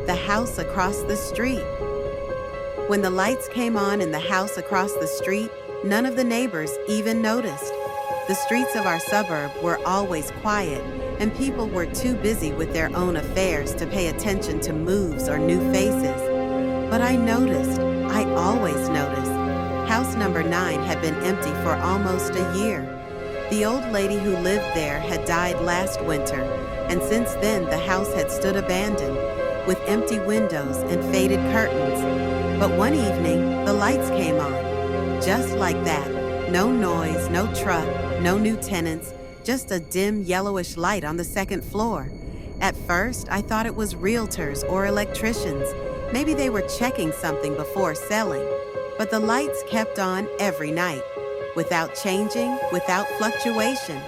the house across the street. When the lights came on in the house across the street, none of the neighbors even noticed. The streets of our suburb were always quiet, and people were too busy with their own affairs to pay attention to moves or new faces. But I noticed. I always noticed. House number 9 had been empty for almost a year. The old lady who lived there had died last winter, and since then the house had stood abandoned, with empty windows and faded curtains. But one evening, the lights came on. Just like that. No noise, no truck, no new tenants, just a dim yellowish light on the second floor. At first, I thought it was realtors or electricians. Maybe they were checking something before selling. But the lights kept on every night, without changing, without fluctuation.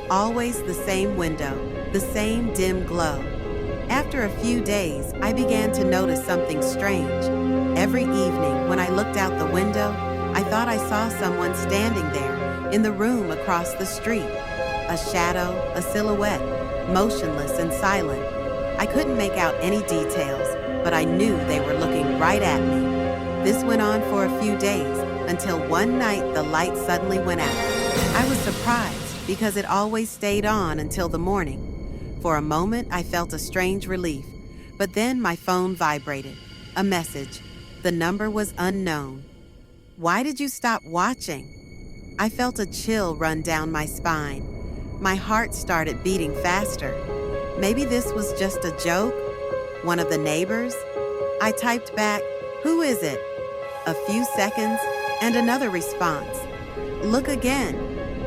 Always the same window, the same dim glow. After a few days, I began to notice something strange. Every evening, when I looked out the window, I thought I saw someone standing there, in the room across the street. A shadow, a silhouette, motionless and silent. I couldn't make out any details, but I knew they were looking right at me. This went on for a few days, until one night the light suddenly went out. I was surprised, because it always stayed on until the morning. For a moment, I felt a strange relief, but then my phone vibrated. A message. The number was unknown. Why did you stop watching? I felt a chill run down my spine. My heart started beating faster. Maybe this was just a joke? One of the neighbors? I typed back, "Who is it?" A few seconds, and another response. "Look again."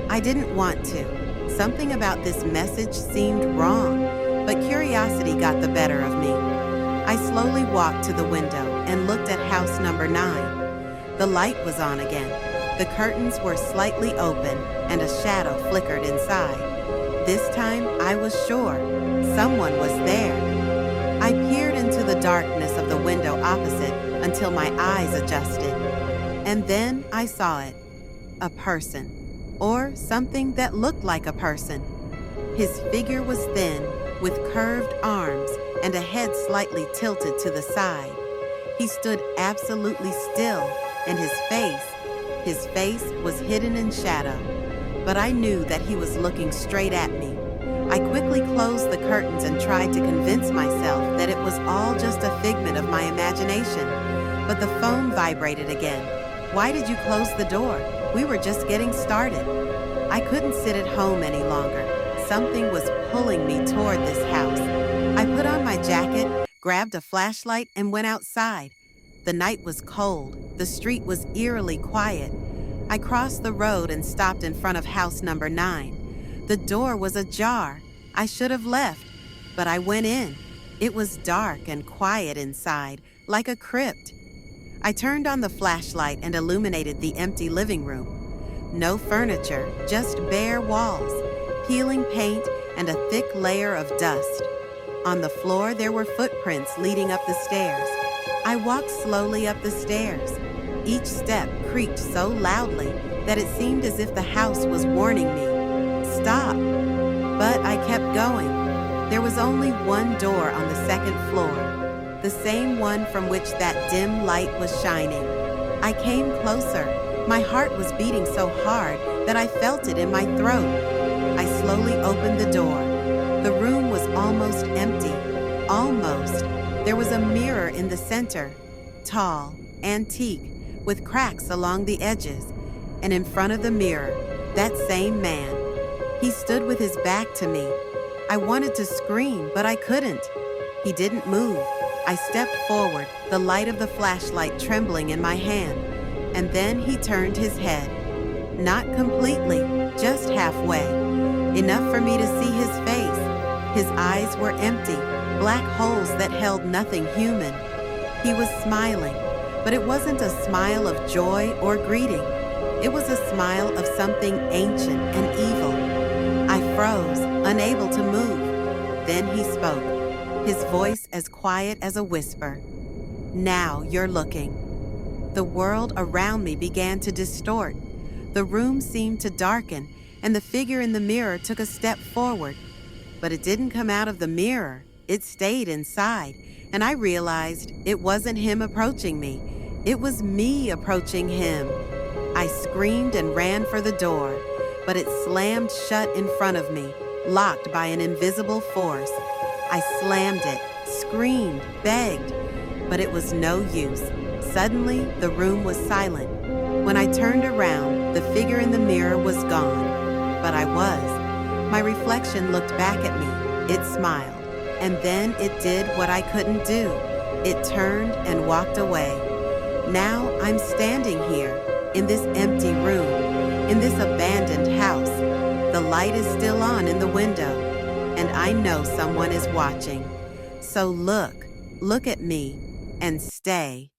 I didn't want to. Something about this message seemed wrong, but curiosity got the better of me. I slowly walked to the window and looked at house number 9. The light was on again. The curtains were slightly open, and a shadow flickered inside. This time, I was sure. Someone was there. I peered into the darkness of the window opposite until my eyes adjusted. And then I saw it. A person. Or something that looked like a person. His figure was thin, with curved arms and a head slightly tilted to the side. He stood absolutely still, and his face was hidden in shadow. But I knew that he was looking straight at me. I quickly closed the curtains and tried to convince myself that it was all just a figment of my imagination. But the phone vibrated again. "Why did you close the door? We were just getting started." I couldn't sit at home any longer. Something was pulling me toward this house. I put on my jacket, grabbed a flashlight, and went outside. The night was cold. The street was eerily quiet. I crossed the road and stopped in front of house number 9. The door was ajar. I should have left, but I went in. It was dark and quiet inside, like a crypt. I turned on the flashlight and illuminated the empty living room. No furniture, just bare walls, peeling paint, and a thick layer of dust. On the floor, there were footprints leading up the stairs. I walked slowly up the stairs. Each step creaked so loudly that it seemed as if the house was warning me, "Stop." But I kept going. There was only one door on the second floor, the same one from which that dim light was shining. I came closer. My heart was beating so hard that I felt it in my throat. I slowly opened the door. The room was almost empty. Almost. There was a mirror in the center, tall, antique, with cracks along the edges, and in front of the mirror, that same man. He stood with his back to me. I wanted to scream, but I couldn't. He didn't move. I stepped forward, the light of the flashlight trembling in my hand, and then he turned his head. Not completely, just halfway. Enough for me to see his face. His eyes were empty, black holes that held nothing human. He was smiling, but it wasn't a smile of joy or greeting. It was a smile of something ancient and evil. I froze, unable to move. Then he spoke, his voice as quiet as a whisper. "Now you're looking." The world around me began to distort. The room seemed to darken, and the figure in the mirror took a step forward. But it didn't come out of the mirror. It stayed inside, and I realized it wasn't him approaching me. It was me approaching him. I screamed and ran for the door, but it slammed shut in front of me, locked by an invisible force. I slammed it, screamed, begged, but it was no use. Suddenly, the room was silent. When I turned around, the figure in the mirror was gone, but I was. My reflection looked back at me. It smiled, and then it did what I couldn't do. It turned and walked away. Now I'm standing here, in this empty room, in this abandoned house. The light is still on in the window, and I know someone is watching. So look at me, and stay.